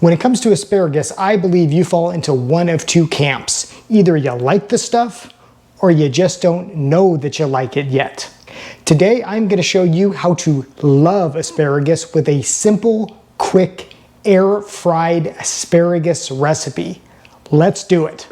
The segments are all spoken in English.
When it comes to asparagus, I believe you fall into one of two camps. Either you like the stuff, or you just don't know that you like it yet. Today, I'm going to show you how to love asparagus with a simple, quick, air-fried asparagus recipe. Let's do it.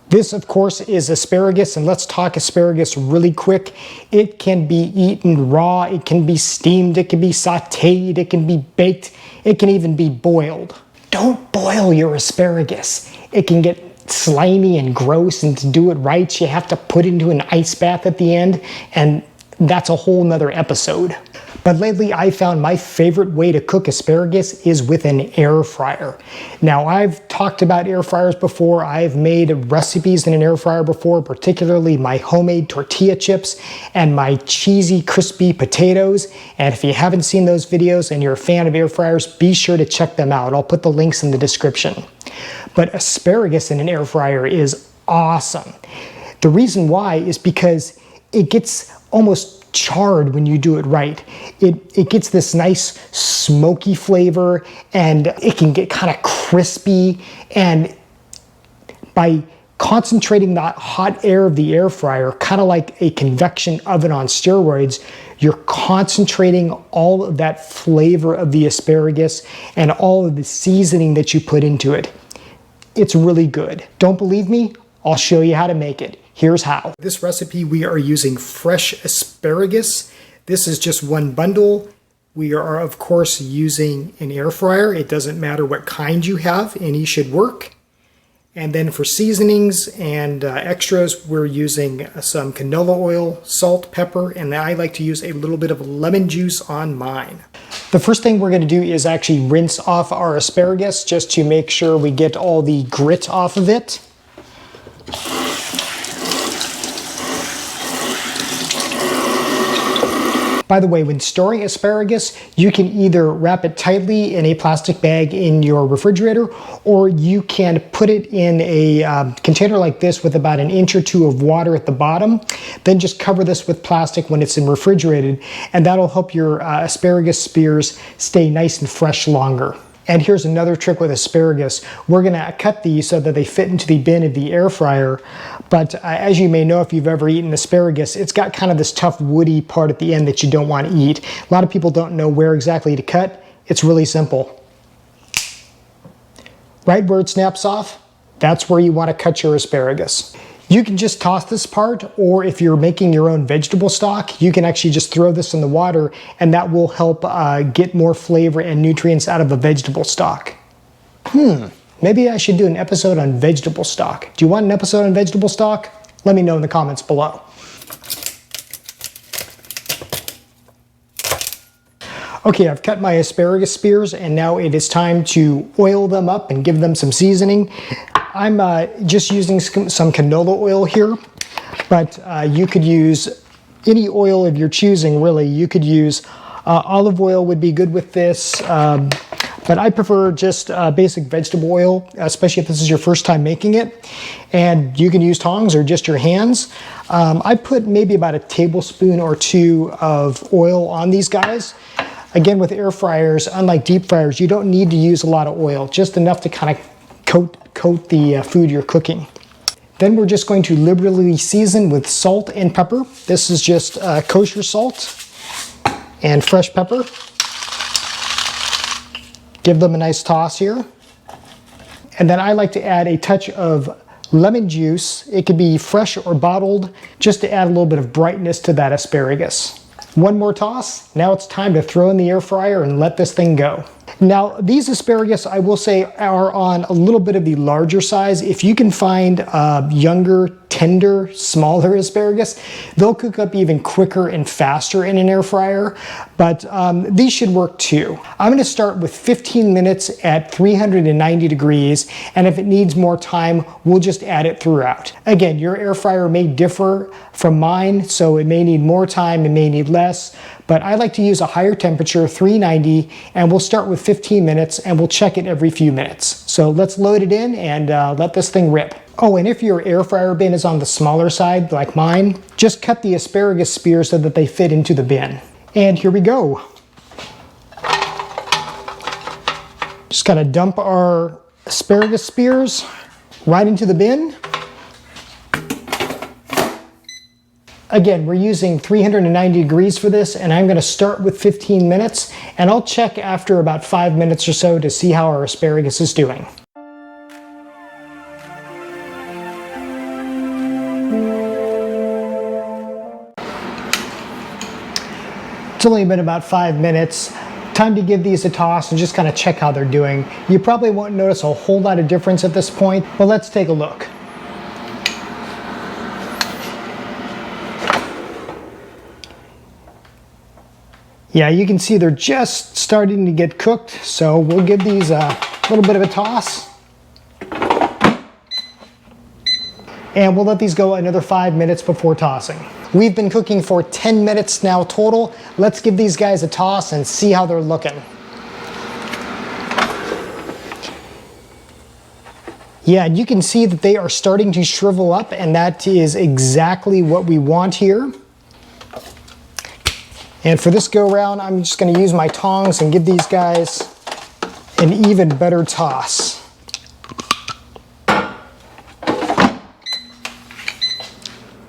This, of course, is asparagus, and let's talk asparagus really quick. It can be eaten raw, it can be steamed, it can be sauteed, it can be baked, it can even be boiled. Don't boil your asparagus. It can get slimy and gross, and to do it right, you have to put it into an ice bath at the end, and that's a whole nother episode. But lately I found my favorite way to cook asparagus is with an air fryer. Now, I've talked about air fryers before. I've made recipes in an air fryer before, particularly my homemade tortilla chips and my cheesy crispy potatoes. And if you haven't seen those videos and you're a fan of air fryers, be sure to check them out. I'll put the links in the description. But asparagus in an air fryer is awesome. The reason why is because it gets almost charred when you do it right. It gets this nice smoky flavor, and it can get kind of crispy, and by concentrating that hot air of the air fryer, kind of like a convection oven on steroids, you're concentrating all of that flavor of the asparagus and all of the seasoning that you put into it. It's really good. Don't believe me? I'll show you how to make it. Here's how. This recipe, we are using fresh asparagus. This is just one bundle. We are, of course, using an air fryer. It doesn't matter what kind you have, any should work. And then for seasonings and extras, we're using some canola oil, salt, pepper, and I like to use a little bit of lemon juice on mine. The first thing we're going to do is actually rinse off our asparagus just to make sure we get all the grit off of it. By the way, when storing asparagus, you can either wrap it tightly in a plastic bag in your refrigerator, or you can put it in a container like this with about an inch or two of water at the bottom. Then just cover this with plastic when it's in refrigerated, and that'll help your asparagus spears stay nice and fresh longer. And here's another trick with asparagus. We're gonna cut these so that they fit into the bin of the air fryer. But as you may know, if you've ever eaten asparagus, it's got kind of this tough woody part at the end that you don't want to eat. A lot of people don't know where exactly to cut. It's really simple. Right where it snaps off, that's where you want to cut your asparagus. You can just toss this part, or if you're making your own vegetable stock, you can actually just throw this in the water, and that will help get more flavor and nutrients out of a vegetable stock. Maybe I should do an episode on vegetable stock. Do you want an episode on vegetable stock? Let me know in the comments below. Okay, I've cut my asparagus spears, and now it is time to oil them up and give them some seasoning. I'm just using some canola oil here, but you could use any oil of your choosing, really. You could use olive oil would be good with this, but I prefer just basic vegetable oil, especially if this is your first time making it. And you can use tongs or just your hands. I put maybe about a tablespoon or two of oil on these guys. Again, with air fryers, unlike deep fryers, you don't need to use a lot of oil, just enough to kind of coat the food you're cooking. Then we're just going to liberally season with salt and pepper. This is just kosher salt and fresh pepper. Give them a nice toss here. And then I like to add a touch of lemon juice. It could be fresh or bottled, just to add a little bit of brightness to that asparagus. One more toss. Now it's time to throw in the air fryer and let this thing go. Now, these asparagus, I will say, are on a little bit of the larger size. If you can find younger, tender, smaller asparagus, they'll cook up even quicker and faster in an air fryer, but these should work too. I'm going to start with 15 minutes at 390 degrees, and if it needs more time, we'll just add it throughout. Again, your air fryer may differ from mine, so it may need more time, it may need less, but I like to use a higher temperature, 390, and we'll start with 15 minutes and we'll check it every few minutes. So let's load it in and let this thing rip. Oh, and if your air fryer bin is on the smaller side, like mine, just cut the asparagus spears so that they fit into the bin. And here we go. Just gotta dump our asparagus spears right into the bin. Again, we're using 390 degrees for this, and I'm going to start with 15 minutes, and I'll check after about 5 minutes or so to see how our asparagus is doing. It's only been about 5 minutes. Time to give these a toss and just kind of check how they're doing. You probably won't notice a whole lot of difference at this point, but let's take a look. Yeah, you can see they're just starting to get cooked, so we'll give these a little bit of a toss. And we'll let these go another 5 minutes before tossing. We've been cooking for 10 minutes now total. Let's give these guys a toss and see how they're looking. Yeah, and you can see that they are starting to shrivel up, and that is exactly what we want here. And for this go round, I'm just going to use my tongs and give these guys an even better toss.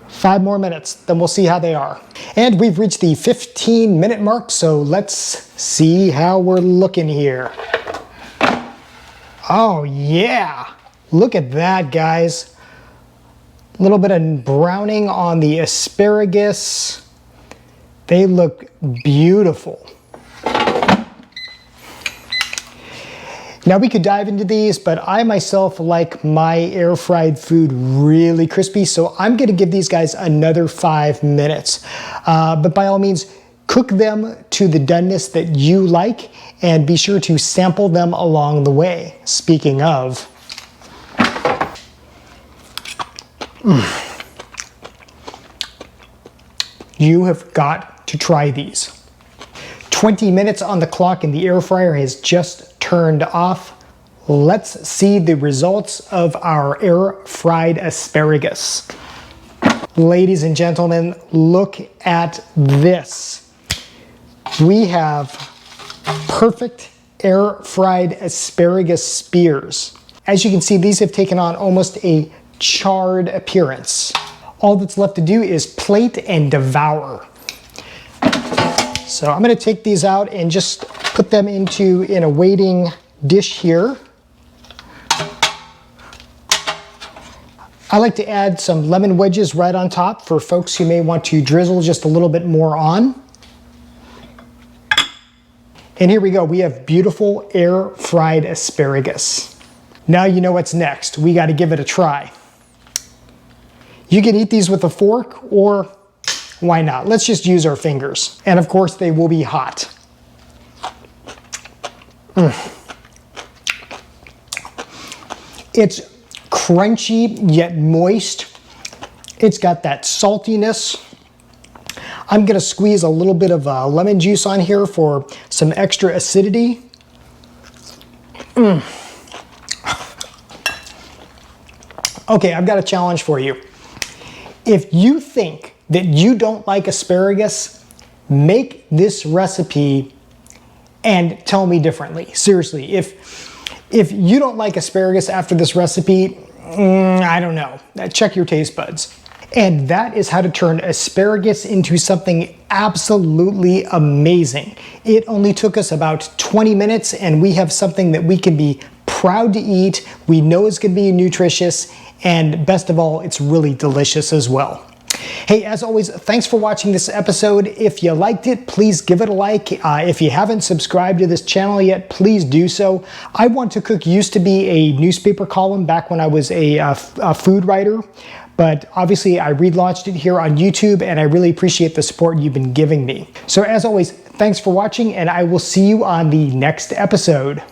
Five more minutes, then we'll see how they are. And we've reached the 15-minute mark, so let's see how we're looking here. Oh yeah, look at that, guys. A little bit of browning on the asparagus. They look beautiful. Now we could dive into these, but I myself like my air fried food really crispy, so I'm gonna give these guys another 5 minutes. But by all means, cook them to the doneness that you like, and be sure to sample them along the way. Speaking of, you have got to try these. 20 minutes on the clock and the air fryer has just turned off. Let's see the results of our air fried asparagus. Ladies and gentlemen, look at this. We have perfect air fried asparagus spears. As you can see, these have taken on almost a charred appearance. All that's left to do is plate and devour. So I'm going to take these out and just put them in a waiting dish here. I like to add some lemon wedges right on top for folks who may want to drizzle just a little bit more on. And here we go. We have beautiful air fried asparagus. Now you know what's next. We got to give it a try. You can eat these with a fork, or why not? Let's just use our fingers. And of course, they will be hot. It's crunchy yet moist. It's got that saltiness. I'm gonna squeeze a little bit of lemon juice on here for some extra acidity. Okay, I've got a challenge for you. If you think that you don't like asparagus, make this recipe and tell me differently. Seriously, if you don't like asparagus after this recipe, I don't know. Check your taste buds. And that is how to turn asparagus into something absolutely amazing. It only took us about 20 minutes, and we have something that we can be proud to eat. We know it's gonna be nutritious, and best of all, it's really delicious as well. Hey, as always, thanks for watching this episode. If you liked it, please give it a like. If you haven't subscribed to this channel yet, please do so. I Want to Cook used to be a newspaper column back when I was a food writer, but obviously I relaunched it here on YouTube, and I really appreciate the support you've been giving me. So as always, thanks for watching, and I will see you on the next episode.